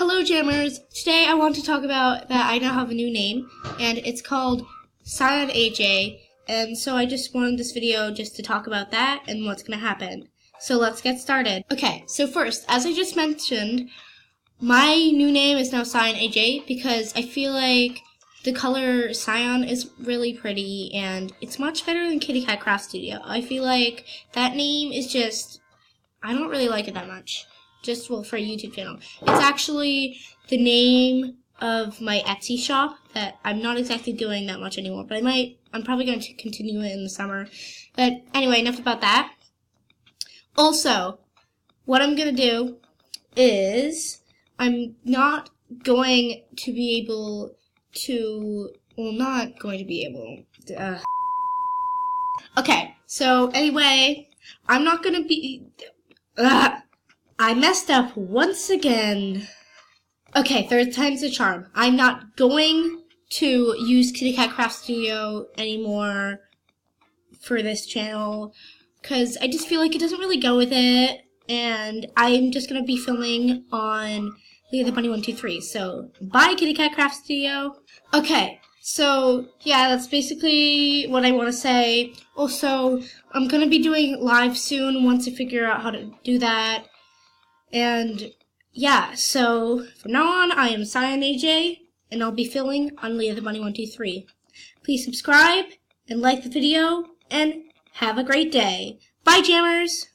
Hello Jammers! Today I want to talk about that I now have a new name, and it's called Cyan Aj, and so I just wanted this video just to talk about that and what's going to happen. So let's get started. Okay, so first, as I just mentioned, my new name is now Cyan Aj because I feel like the color cyan is really pretty and it's much better than Kitty Cat Craft Studio. I feel like that name is just, I don't really like it that much. Well, for a YouTube channel. It's actually the name of my Etsy shop that I'm not exactly doing that much anymore, but I'm probably going to continue it in the summer. But anyway, enough about that. Also, what I'm going to do is I'm not going to be able to, Okay, so anyway, I'm not going to be, I messed up once again. Okay, third time's the charm. I'm not going to use Kitty Cat Craft Studio anymore for this channel because I just feel like it doesn't really go with it, and I'm just going to be filming on Leah the Bunny 123. So, bye Kitty Cat Craft Studio. Okay, so yeah, that's basically what I want to say. Also, I'm going to be doing live soon once I figure out how to do that. And yeah, so from now on, I am Cyan Aj, and I'll be filming on Leah the Bunny 123. Please subscribe and like the video, and have a great day. Bye, Jammers!